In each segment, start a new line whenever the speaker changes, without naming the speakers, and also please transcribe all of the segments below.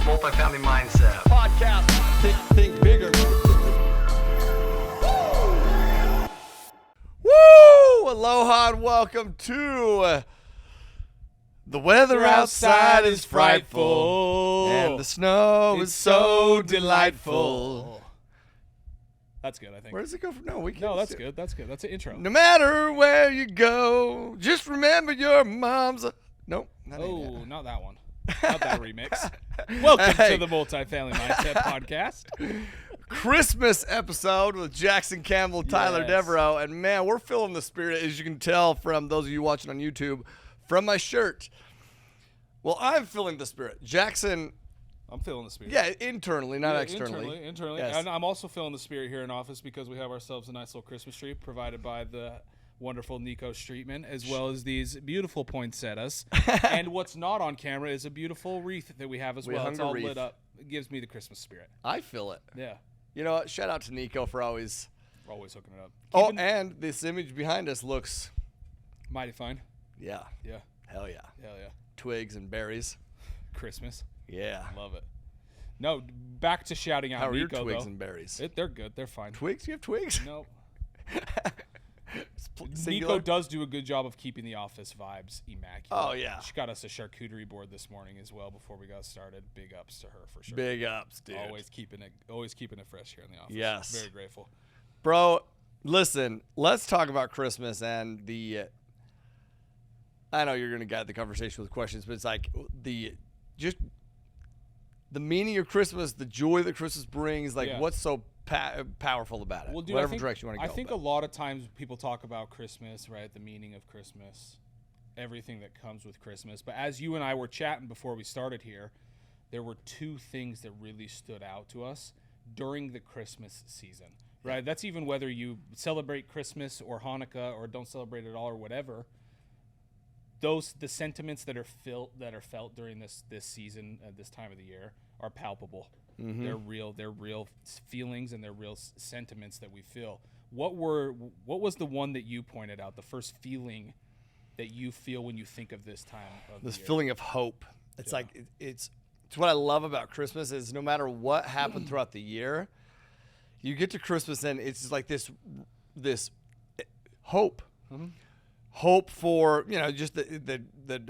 Multifamily Mindset.
Podcast. Think bigger.
Woo! Aloha and welcome to The Weather Outside is Frightful and the snow is so delightful.
That's good, I think.
Where does it go from? No, we can't.
No, that's good. That's good. That's an intro.
No matter where you go, just remember your mom's. Nope.
Oh, not that one. Not that remix. Welcome to the Multifamily Mindset Podcast.
Christmas episode with Jackson Campbell, Tyler
Yes.
Devereaux, and man, we're feeling the spirit, as you can tell from those of you watching on YouTube, from my shirt. Well, I'm feeling the spirit. Jackson.
I'm feeling the spirit.
Yeah, internally, not externally.
Internally.
Yes.
And I'm also feeling the spirit here in office because we have ourselves a nice little Christmas tree provided by the wonderful Nico Streetman, as well as these beautiful poinsettias. And what's not on camera is a beautiful wreath that we have as well.
hung
It's
a
all
wreath.
lit up. It gives me the Christmas spirit.
I feel it.
Yeah.
You know what? Shout out to Nico for always.
We're always hooking it up.
Oh, and this image behind us looks,
Mighty fine.
yeah,
Yeah.
hell yeah.
Hell yeah.
Twigs and berries.
Christmas.
Yeah.
Love it. No, back to shouting out
How are your
Nico,
twigs
though.
and berries?
They're good. They're fine.
Twigs? You have twigs?
No.
Singular?
Nico does do a good job of keeping the office vibes immaculate.
Oh, yeah.
She got us a charcuterie board this morning as well before we got started. Big ups to her for sure.
Big ups, dude.
Always keeping it fresh here in the office.
Yes.
Very grateful.
Bro, listen, let's talk about Christmas and the I know you're going to guide the conversation with questions, but it's like the meaning of Christmas, the joy that Christmas brings, like
Yeah.
what's so powerful about it?
Well, dude,
Whatever
I think,
direction you want to go.
I think a lot of times people talk about Christmas, right? The meaning of Christmas, everything that comes with Christmas. But as you and I were chatting before we started here, there were two things that really stood out to us during the Christmas season, right? That's even whether you celebrate Christmas or Hanukkah or don't celebrate it at all or whatever. The sentiments that are felt during this season at this time of the year are palpable.
Mm-hmm.
They're real feelings and they're real sentiments that we feel. What was the one that you pointed out, the first feeling that you feel when you think of this time of
this
the year?
feeling of hope. It's
Yeah.
like it's what I love about Christmas is no matter what happened throughout the year, you get to Christmas and it's just like this hope.
Mm-hmm.
Hope for, just the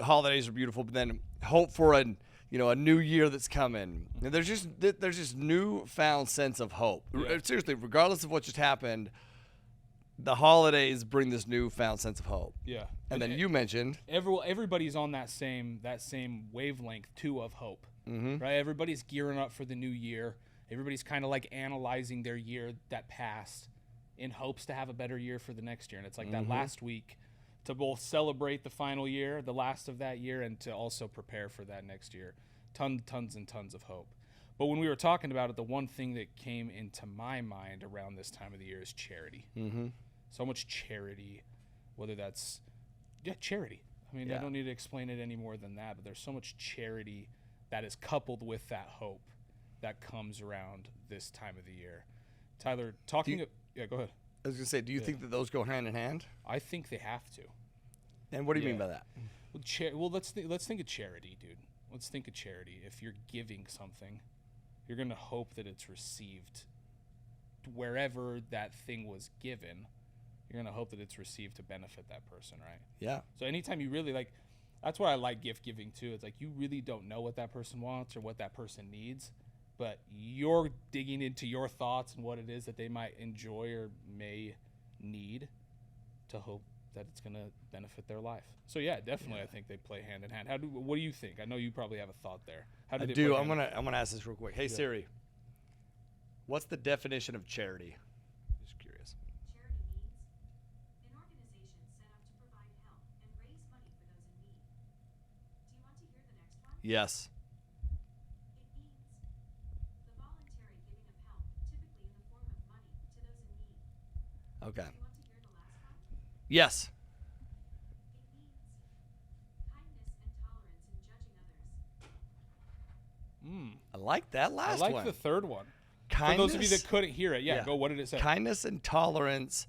holidays are beautiful, but then hope for a new year that's coming. And there's just newfound sense of hope.
Yeah.
Seriously, regardless of what just happened, the holidays bring this newfound sense of hope.
Yeah.
And then you mentioned
everybody's on that same wavelength too of hope,
mm-hmm.
right? Everybody's gearing up for the new year. Everybody's kind of like analyzing their year that passed in hopes to have a better year for the next year. And it's like
Mm-hmm.
that last week to both celebrate the final year, the last of that year, and to also prepare for that next year. Tons and tons of hope. But when we were talking about it, the one thing that came into my mind around this time of the year is charity.
Mm-hmm.
So much charity, whether that's charity. I mean, I
Yeah.
don't need to explain it any more than that, but there's so much charity that is coupled with that hope that comes around this time of the year. Tyler, go ahead.
I was gonna say, do you think that those go hand in hand?
I think they have to.
And what do you mean
Yeah.
by that?
Well, let's think of charity, dude. Let's think of charity. If you're giving something, you're going to hope that it's received wherever that thing was given. You're going to hope that it's received to benefit that person, right?
Yeah.
So anytime you really that's why I like gift giving too. It's like you really don't know what that person wants or what that person needs, but you're digging into your thoughts and what it is that they might enjoy or may need to hope that it's going to benefit their life. So yeah, definitely. I think they play hand in hand. What do you think? I know you probably have a thought there. How do
I
they
do.
play
I'm
hand
gonna ask this real quick. Hey Siri, what's the definition of charity? Just curious.
Charity means an organization set up to provide help and raise money for those in need. Do you want to hear the next one?
Yes.
It means the voluntary giving of help, typically in the form of money, to those in need.
Okay.
Do you want to hear the last one?
Yes.
It means kindness and tolerance in judging others.
I like that last
I like
one.
the third one.
Kindness,
For those of you that couldn't hear it, go. What did it say?
Kindness and tolerance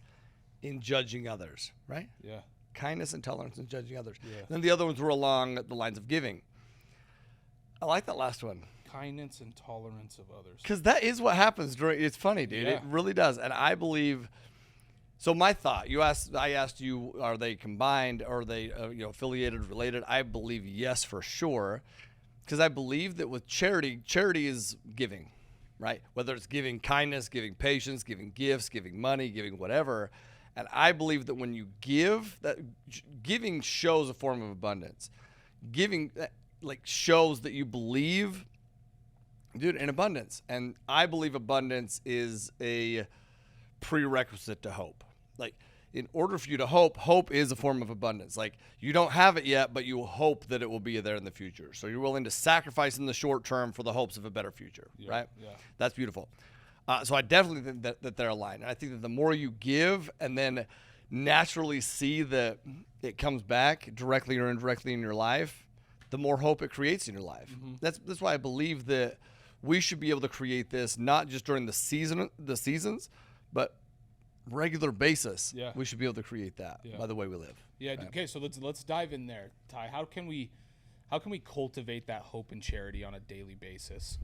in judging others, right?
Yeah.
Kindness and tolerance in judging others.
Yeah.
Then the other ones were along the lines of giving. I like that last one.
Kindness and tolerance of others.
Because that is what happens during. It's funny, dude.
Yeah.
It really does. And I believe. So my thought, I asked you, are they combined? Are they affiliated, related? I believe yes, for sure. Because I believe that with charity is giving, right? Whether it's giving kindness, giving patience, giving gifts, giving money, giving whatever. And I believe that when you give, that giving shows a form of abundance. Giving shows that you believe, dude, in abundance. And I believe abundance is a prerequisite to hope. Like, in order for you to hope is a form of abundance. Like, you don't have it yet, but you hope that it will be there in the future. So you're willing to sacrifice in the short term for the hopes of a better future, right?
Yeah.
That's beautiful. So I definitely think that they're aligned. And I think that the more you give and then naturally see that it comes back directly or indirectly in your life, the more hope it creates in your life.
Mm-hmm.
That's why I believe that we should be able to create this not just during the seasons, but regular basis.
Yeah.
We should be able to create that by the way we live.
Yeah.
Right?
Okay. So let's dive in there, Ty. How can we cultivate that hope and charity on a daily basis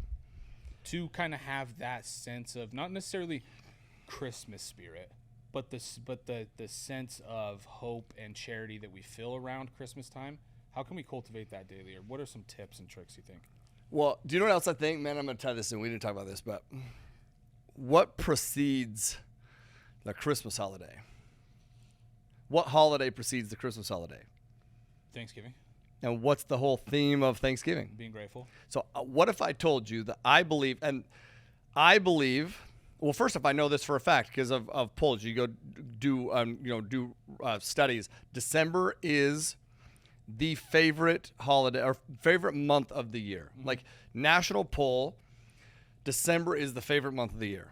to kind of have that sense of not necessarily Christmas spirit, but the sense of hope and charity that we feel around Christmas time? How can we cultivate that daily, or what are some tips and tricks you think?
Well, do you know what else I think? Man, I'm going to tie this in. We didn't talk about this, but what precedes the Christmas holiday? What holiday precedes the Christmas holiday?
Thanksgiving.
And what's the whole theme of Thanksgiving?
Being grateful.
So what if I told you that I believe, well, first off, I know this for a fact because of polls. You go do studies. December is the favorite holiday or favorite month of the year. Mm-hmm. Like, national poll, December is the favorite month of the year.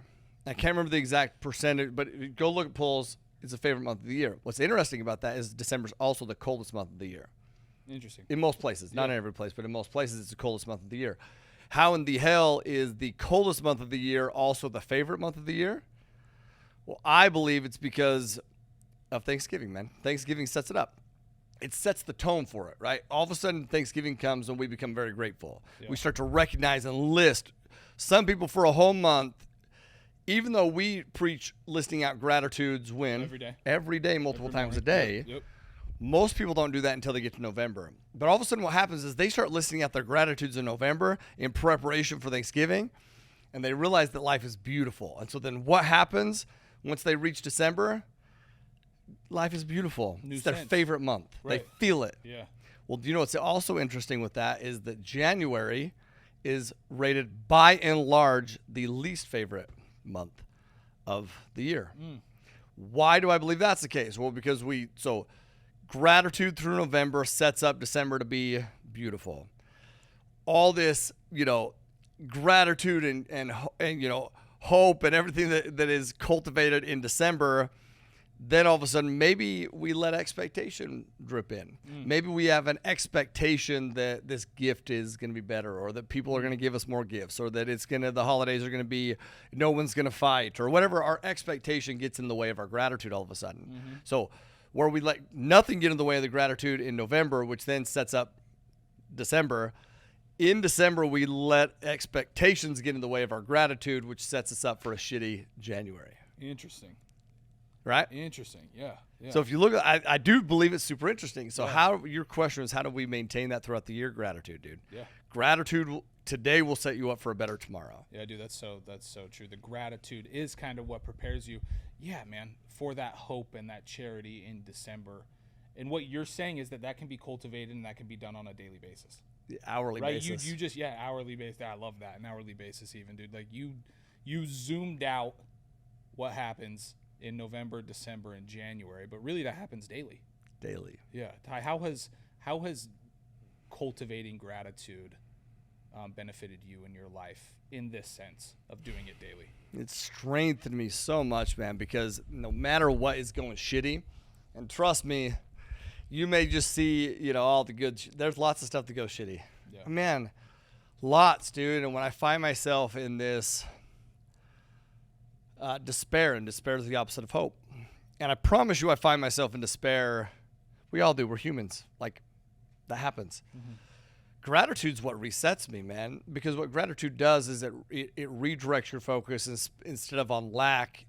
I can't remember the exact percentage, but go look at polls. It's the favorite month of the year. What's interesting about that is December's also the coldest month of the year.
Interesting.
In most places, not in every place, but in most places, it's the coldest month of the year. How in the hell is the coldest month of the year also the favorite month of the year? Well, I believe it's because of Thanksgiving, man. Thanksgiving sets it up. It sets the tone for it, right? All of a sudden, Thanksgiving comes and we become very grateful. Yeah. We start to recognize and list. Some people for a whole month, even though we preach listing out gratitudes every day, multiple times a day,
Yep.
Most people don't do that until they get to November. But all of a sudden what happens is they start listing out their gratitudes in November in preparation for Thanksgiving, and they realize that life is beautiful. And so then what happens once they reach December? Life is beautiful. It's their favorite month. Right. They feel it.
Yeah.
Well, do you know what's also interesting with that is that January is rated by and large the least favorite month of the year. Why do I believe that's the case? Well, because gratitude through November sets up December to be beautiful. All this, gratitude and hope and everything that is cultivated in December, then all of a sudden maybe we let expectation drip in. Maybe we have an expectation that this gift is going to be better, or that people are going to give us more gifts, or that the holidays are going to be, no one's going to fight, or whatever. Our expectation gets in the way of our gratitude all of a sudden. Mm-hmm. So where we let nothing get in the way of the gratitude in November, which then sets up December. In December, we let expectations get in the way of our gratitude, which sets us up for a shitty January.
Interesting.
Right?
Interesting. Yeah.
So if you look at, I do believe it's super interesting. So your question is, how do we maintain that throughout the year? Gratitude, dude.
Yeah.
Gratitude today will set you up for a better tomorrow.
Yeah, dude, that's so true. The gratitude is kind of what prepares you, man, for that hope and that charity in December. And what you're saying is that can be cultivated and that can be done on a daily basis.
Hourly basis.
You just hourly basis. I love that. An hourly basis even, dude. Like you zoomed out what happens in November, December, and January, but really that happens daily.
Daily.
Yeah. Ty, how has cultivating gratitude benefited you in your life in this sense of doing it daily?
It's strengthened me so much, man, because no matter what is going shitty, and trust me, you may just see, all the good. There's lots of stuff that goes shitty. Yeah. Man, lots, dude. And when I find myself in this despair, and despair is the opposite of hope. And I promise you I find myself in despair. We all do. We're humans. Like, that happens. Mm-hmm. gratitude's what resets me, man. Because what gratitude does is it redirects your focus instead of on lack.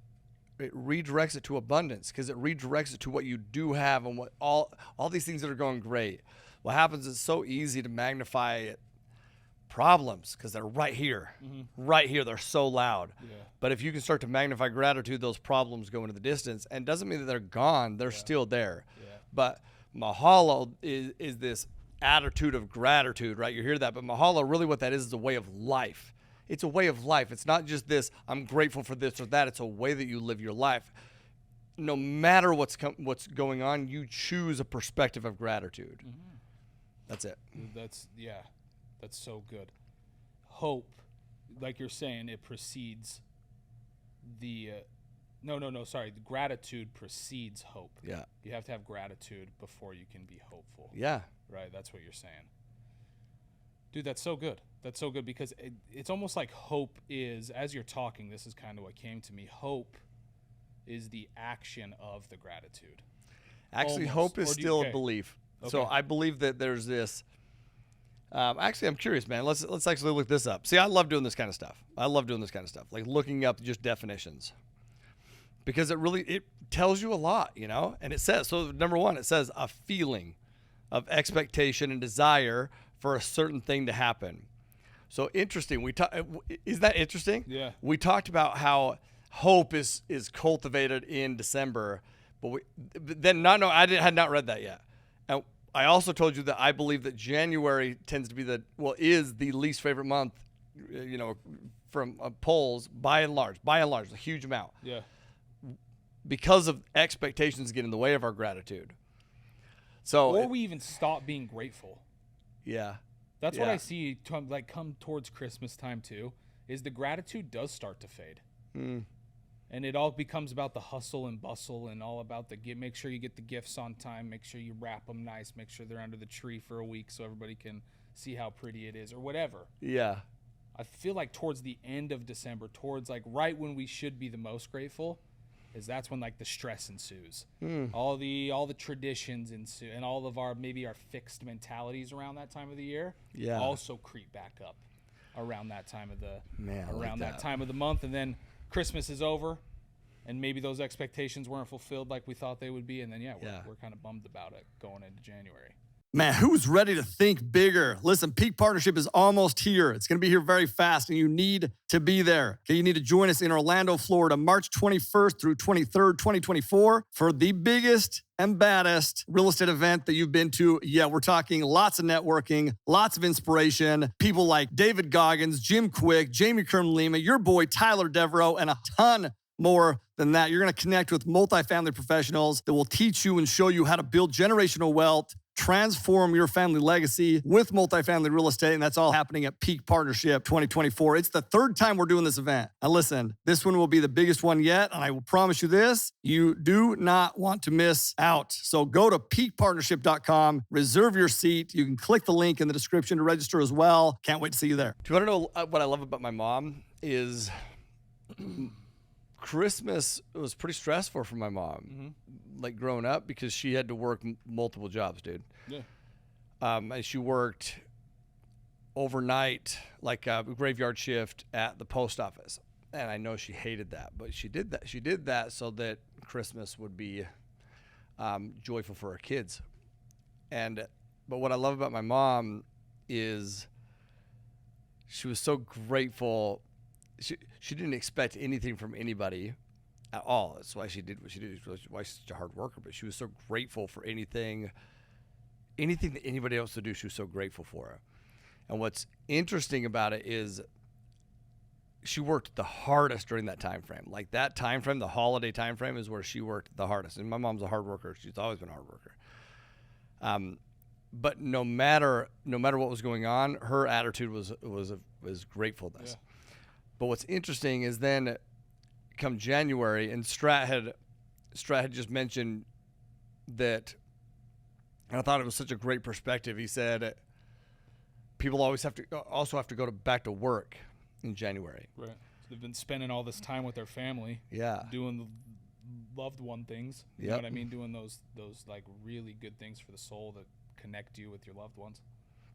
It redirects it to abundance because it redirects it to what you do have and what all these things that are going great. What happens is it's so easy to magnify problems because they're right here. Right here. They're so loud.
Yeah.
But if you can start to magnify gratitude, those problems go into the distance. And it doesn't mean that they're gone. They're still there.
Yeah.
But mahalo is this attitude of gratitude, right? You hear that. But mahalo, really what that is a way of life. It's a way of life. It's not just this, I'm grateful for this or that. It's a way that you live your life. No matter what's going on, you choose a perspective of gratitude. That's it.
That's so good. Hope, like you're saying, it precedes the the gratitude precedes hope.
Yeah.
You have to have gratitude before you can be hopeful.
Yeah.
Right, that's what you're saying. Dude, that's so good. That's so good because it's almost like hope is, as you're talking, this is kind of what came to me. Hope is the action of the gratitude.
Actually,
Almost.
hope is
Or do you-
still
okay.
a belief.
Okay.
So I believe that there's this. Actually, I'm curious, man. Let's actually look this up. See, I love doing this kind of stuff. Like looking up just definitions, because it tells you a lot, you know. And it says, so number one, it says a feeling of expectation and desire for a certain thing to happen. So interesting. Is that interesting?
Yeah.
We talked about how hope is cultivated in December, but I had not read that yet. And I also told you that I believe that January tends to be is the least favorite month, you know, from polls by and large, a huge amount,
Yeah.
because of expectations get in the way of our gratitude. So,
Or we even stop being grateful.
yeah.
That's what
Yeah.
I see come towards Christmas time too, is the gratitude does start to fade. And it all becomes about the hustle and bustle and all about make sure you get the gifts on time, make sure you wrap them nice, make sure they're under the tree for a week so everybody can see how pretty it is or whatever.
Yeah.
I feel like towards the end of December, towards like right when we should be the most grateful, is that's when like the stress ensues. All the traditions ensue, and all of our fixed mentalities around that time of the year also creep back up around that time of that time of the month, and then Christmas is over, and maybe those expectations weren't fulfilled like we thought they would be, and then we're kind of bummed about it going into January.
Man, who's ready to think bigger? Listen, Peak Partnership is almost here. It's going to be here very fast, and you need to be there. Okay, you need to join us in Orlando, Florida, March 21st through 23rd, 2024, for the biggest and baddest real estate event that you've been to. Yeah, we're talking lots of networking, lots of inspiration, people like David Goggins, Jim Quick, Jamie Kern-Lima, your boy Tyler Devereaux, and a ton more than that. You're going to connect with multifamily professionals that will teach you and show you how to build generational wealth, transform your family legacy with multifamily real estate, and that's all happening at Peak Partnership 2024. It's the third time we're doing this event. Now listen, this one will be the biggest one yet, and I will promise you this, you do not want to miss out. So go to peakpartnership.com, reserve your seat. You can click the link in the description to register as well. Can't wait to see you there.
Do you want to know what I love about my mom is Christmas was pretty stressful for my mom, like growing up, because she had to work multiple jobs, dude.
Yeah.
And she worked overnight, like a graveyard shift at the post office. And I know she hated that, but she did that. She did that so that Christmas would be joyful for her kids. But what I love about my mom is she was so grateful. She didn't expect anything from anybody at all. That's why she did what she did. That's why she's such a hard worker. But she was so grateful for anything that anybody else would do. She was so grateful for it. And what's interesting about it is she worked the hardest during that time frame. Like that time frame, the holiday time frame, is where she worked the hardest. And my mom's a hard worker. She's always been a hard worker. But no matter what was going on, her attitude was gratefulness.
Yeah.
But what's interesting is then come January, and Strat had just mentioned that, and I thought it was such a great perspective. He said people always have to go back to work in January.
Right. So they've been spending all this time with their family.
Yeah.
Doing the loved one things. You know what I mean? Doing those like really good things for the soul that connect you with your loved ones.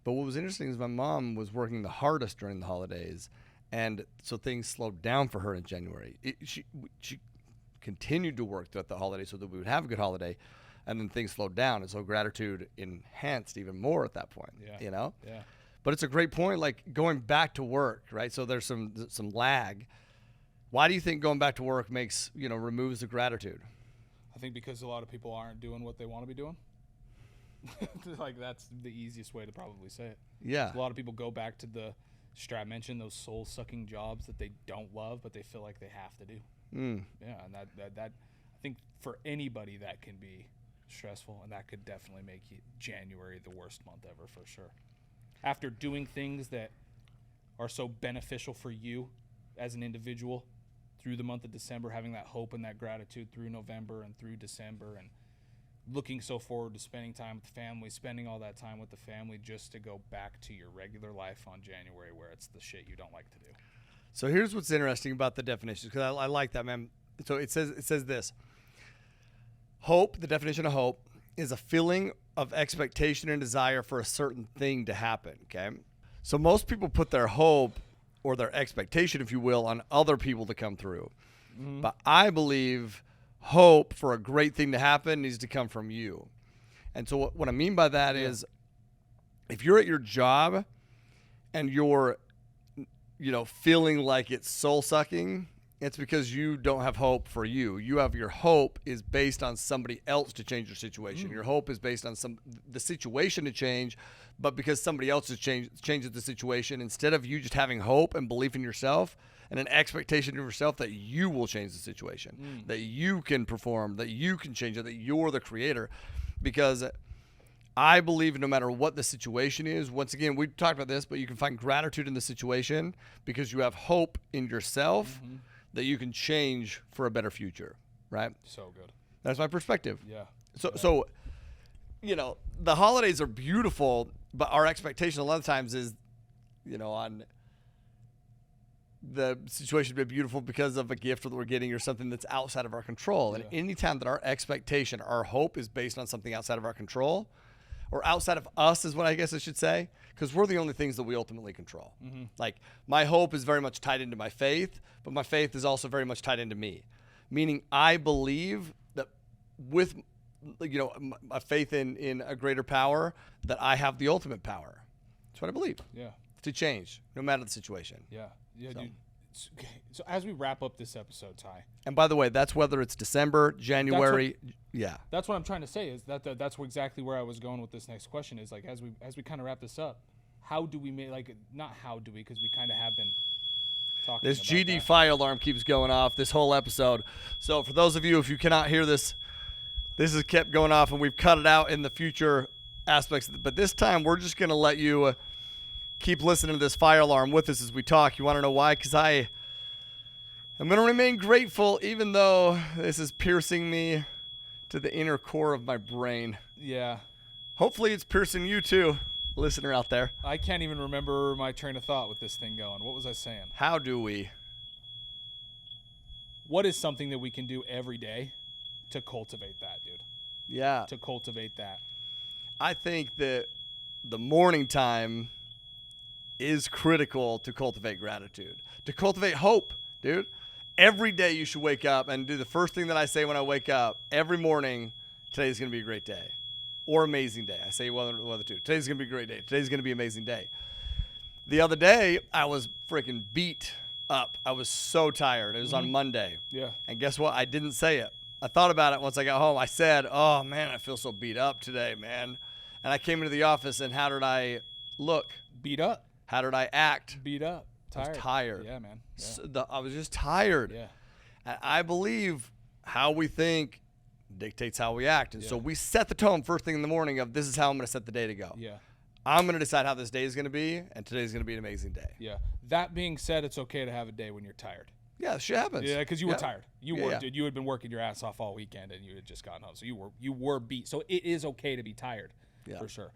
But what was interesting is my mom was working the hardest during the holidays, and so things slowed down for her in January. She continued to work throughout the holiday so that we would have a good holiday, and then things slowed down, and so gratitude enhanced even more at that point.
Yeah.
You know.
Yeah.
But it's a great point, like going back to work, right? So there's some lag. Why do you think going back to work makes, removes the gratitude?
I think because a lot of people aren't doing what they want to be doing. Like, that's the easiest way to probably say it.
Yeah.
A lot of people go back to the Strat mentioned, those soul-sucking jobs that they don't love, but they feel like they have to do. Yeah, and that I think for anybody that can be stressful, and that could definitely make January the worst month ever for sure. After doing things that are so beneficial for you as an individual through the month of December, having that hope and that gratitude through November and through December, and looking so forward to spending time with the family, spending all that time with the family, just to go back to your regular life on January where it's the shit you don't like to do.
So here's what's interesting about the definitions, because I like that, man. So it says this. Hope, the definition of hope, is a feeling of expectation and desire for a certain thing to happen, okay? So most people put their hope or their expectation, if you will, on other people to come through. Mm-hmm. But I believe hope for a great thing to happen needs to come from you. And so what I mean by that is if you're at your job and you're, feeling like it's soul-sucking, it's because you don't have hope for you. You have your hope is based on somebody else to change your situation. Your hope is based on the situation to change, but because somebody else has changes the situation, instead of you just having hope and belief in yourself and an expectation of yourself that you will change the situation, that you can perform, that you can change it, that you're the creator. Because I believe no matter what the situation is, once again, we talked about this, but you can find gratitude in the situation because you have hope in yourself that you can change for a better future, right?
So good.
That's my perspective.
Yeah.
So the holidays are beautiful, but our expectation a lot of times is, on the situation to be beautiful because of a gift that we're getting or something that's outside of our control. And anytime that our expectation, our hope is based on something outside of our control, or outside of us is what I guess I should say, because we're the only things that we ultimately control. Like, my hope is very much tied into my faith, but my faith is also very much tied into me. Meaning I believe that with, a faith in a greater power, that I have the ultimate power. That's what I believe.
Yeah.
To change, no matter the situation.
Yeah. Yeah, dude. So as we wrap up this episode, Ty.
And by the way, that's whether it's December, January.
That's what I'm trying to say is that's exactly where I was going with this next question is, like, as we kind of wrap this up, how do we make, like, not how do we, because we kind of have been talking
This
about
GD
that.
fire alarm keeps going off this whole episode. So for those of you, if you cannot hear this, this has kept going off, and we've cut it out in the future aspects. But this time, we're just going to let you keep listening to this fire alarm with us as we talk. You want to know why? Because I'm going to remain grateful, even though this is piercing me to the inner core of my brain.
Yeah.
Hopefully it's piercing you too, listener out there.
I can't even remember my train of thought with this thing going. What was I saying?
How do we?
What is something that we can do every day to cultivate that, dude?
Yeah.
To cultivate that.
I think that the morning time is critical to cultivate gratitude, to cultivate hope, dude. Every day you should wake up and do the first thing that I say when I wake up every morning. Today's going to be a great day or amazing day. I say one of the two. Today's going to be a great day. Today's going to be an amazing day. The other day, I was freaking beat up. I was so tired. It was on Monday.
Yeah.
And guess what? I didn't say it. I thought about it once I got home. I said, oh, man, I feel so beat up today, man. And I came into the office, and how did I look?
Beat up.
How did I act?
Beat up. Tired.
I was tired.
Yeah, man. Yeah.
So I was just tired.
Yeah.
And I believe how we think dictates how we act. And so we set the tone first thing in the morning of, this is how I'm going to set the day to go.
Yeah.
I'm going to decide how this day is going to be, and today's going to be an amazing day.
Yeah. That being said, it's okay to have a day when you're tired.
Yeah, shit happens.
Yeah, because you were tired. You were,
yeah.
dude. You had been working your ass off all weekend, and you had just gotten home, so you were beat. So it is okay to be tired, for sure.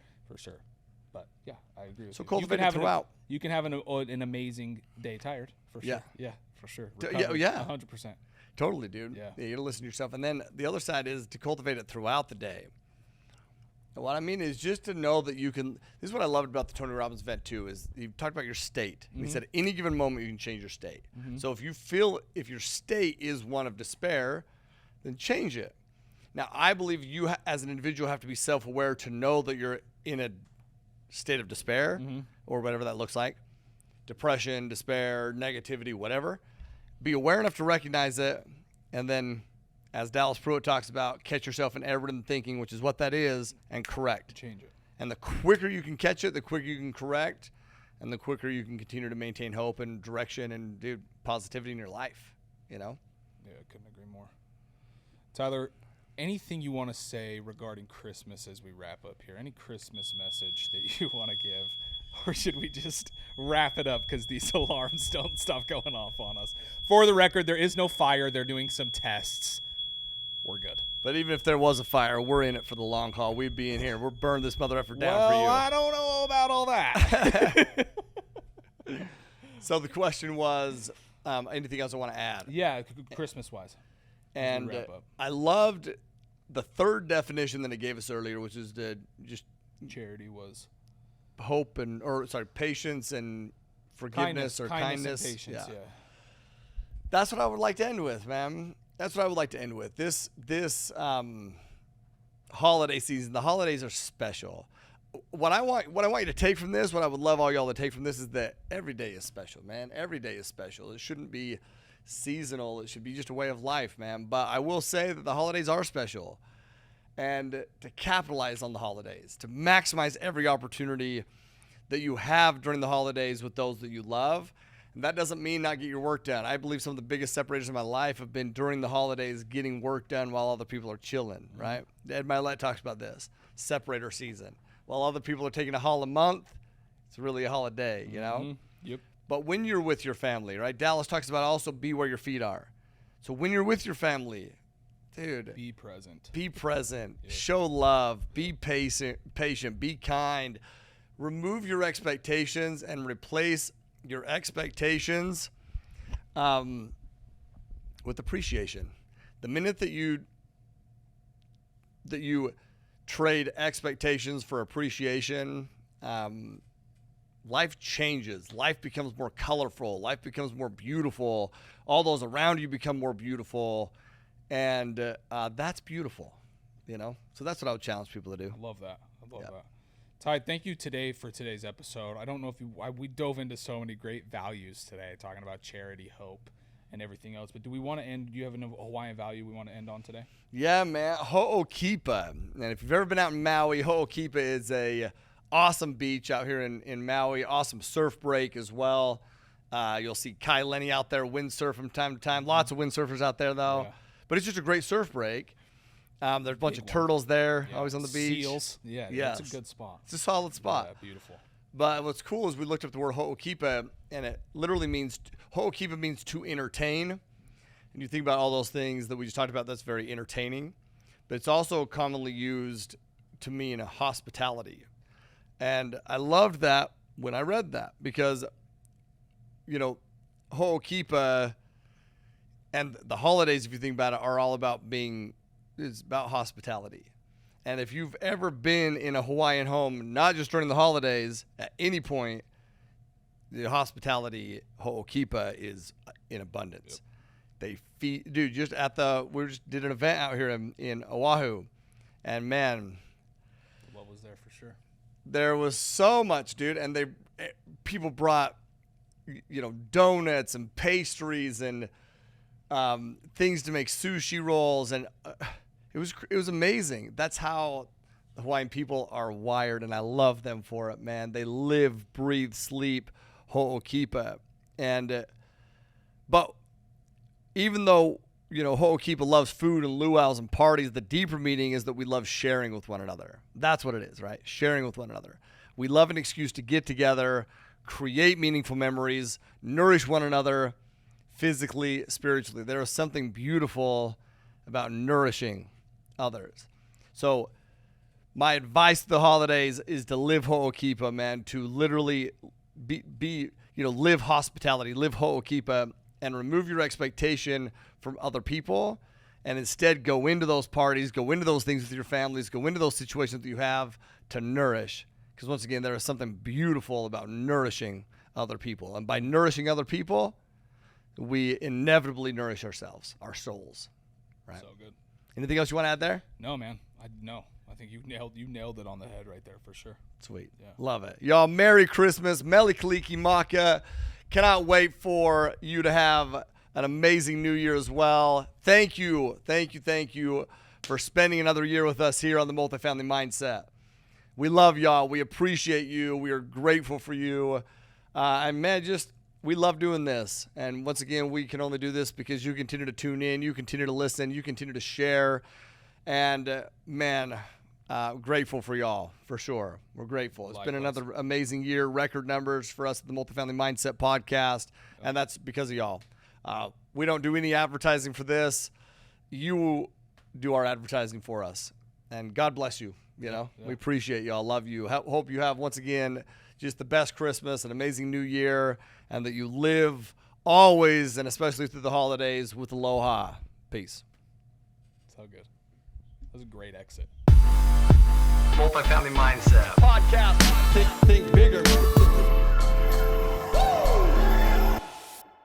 But yeah, I agree with you.
So cultivate it throughout.
You can have an amazing day tired, for sure.
Yeah.
Yeah, for sure.
Yeah.
100%.
Totally, dude.
Yeah.
You got to listen to yourself. And then the other side is to cultivate it throughout the day. What I mean is just to know that you can. This is what I loved about the Tony Robbins event too. Is you talked about your state. And he said any given moment you can change your state. So if your state is one of despair, then change it. Now I believe you as an individual have to be self-aware to know that you're in a state of despair or whatever that looks like, depression, despair, negativity, whatever. Be aware enough to recognize it, and then, as Dallas Pruitt talks about, catch yourself in error thinking, which is what that is, and correct.
Change it.
And the quicker you can catch it, the quicker you can correct, and the quicker you can continue to maintain hope and direction and, dude, positivity in your life, you know?
Yeah, I couldn't agree more. Tyler, anything you want to say regarding Christmas as we wrap up here? Any Christmas message that you want to give? Or should we just wrap it up because these alarms don't stop going off on us? For the record, there is no fire. They're doing some tests. We're good.
But even if there was a fire, we're in it for the long haul. We'd be in here. We'll burn this mother effer down for you.
Well, I don't know about all that.
So the question was, anything else I want to add?
Yeah, Christmas-wise.
And
wrap up.
I loved the third definition that it gave us earlier, which is to just
Charity was
hope patience and forgiveness or kindness.
and patience, yeah.
That's what I would like to end with, man. That's what I would like to end with. This holiday season, the holidays are special. What I want you to take from this, what I would love all y'all to take from this is that every day is special, man. Every day is special. It shouldn't be seasonal. It should be just a way of life, man. But I will say that the holidays are special. And to capitalize on the holidays, to maximize every opportunity that you have during the holidays with those that you love. And that doesn't mean not get your work done. I believe some of the biggest separators in my life have been during the holidays getting work done while other people are chilling, right? Ed Milet talks about this, separator season. While other people are taking a holiday month, it's really a holiday, you know?
Yep.
But when you're with your family, right? Dallas talks about also be where your feet are. So when you're with your family, dude,
Be present.
be present, show love, be patient, be kind, remove your expectations and replace your expectations with appreciation. The minute that you trade expectations for appreciation, life changes. Life becomes more colorful. Life becomes more beautiful. All those around you become more beautiful. And that's beautiful, you know? So that's what I would challenge people to do.
I love that. That. Ty, thank you today for today's episode. I don't know if we dove into so many great values today, talking about charity, hope, and everything else. But do we want to end? Do you have a Hawaiian value we want to end on today?
Yeah, man. Ho'okipa. And if you've ever been out in Maui, Ho'okipa is a awesome beach out here in Maui. Awesome surf break as well. You'll see Kai Lenny out there windsurf from time to time. Lots of windsurfers out there, though.
Yeah.
But it's just a great surf break. There's a bunch of turtles there, always on the beach.
Seals. Yeah,
Yes.
that's a good spot.
It's a solid spot.
Yeah, beautiful.
But what's cool is we looked up the word Ho'okipa, and it literally means, Ho'okipa means to entertain. And you think about all those things that we just talked about, that's very entertaining. But it's also commonly used to mean a hospitality. And I loved that when I read that because, you know, Ho'okipa and the holidays, if you think about it, are all about it's about hospitality. And if you've ever been in a Hawaiian home, not just during the holidays, at any point, the hospitality Ho'okipa is in abundance. Yep. They feed, dude, we just did an event out here in Oahu, and man,
Love was there for sure.
there was so much, dude, and people brought, you know, donuts and pastries and things to make sushi rolls, and it was amazing. That's how the Hawaiian people are wired, and I love them for it, man. They live, breathe, sleep Ho'okipa. And but even though, you know, Ho'okipa loves food and luau's and parties, the deeper meaning is that we love sharing with one another. That's what it is, right? Sharing with one another. We love an excuse to get together, create meaningful memories, nourish one another physically, spiritually. There is something beautiful about nourishing others. So my advice to the holidays is to live Ho'okipa, man, to literally live hospitality, live Ho'okipa, and remove your expectation from other people and instead go into those parties, go into those things with your families, go into those situations that you have to nourish. Because once again, there is something beautiful about nourishing other people. And by nourishing other people, we inevitably nourish ourselves, our souls. Right?
So good.
Anything else you want to add there?
No, man. I think you nailed it on the head right there for sure.
Sweet.
Yeah.
Love it. Y'all, Merry Christmas. Meli Kaliki Maka. Cannot wait for you to have an amazing new year as well. Thank you for spending another year with us here on the Multifamily Mindset. We love y'all. We appreciate you. We are grateful for you. And man, we love doing this. And once again, we can only do this because you continue to tune in, you continue to listen, you continue to share. And grateful for y'all, for sure. We're grateful. It's been another amazing year, record numbers for us at the Multifamily Mindset Podcast, and that's because of y'all. We don't do any advertising for this. You do our advertising for us, and God bless you. You know, we appreciate y'all. Love you. Hope you have, once again, just the best Christmas, an amazing new year, and that you live always, and especially through the holidays, with aloha. Peace.
So good. That was a great exit.
Multifamily Mindset Podcast.
Think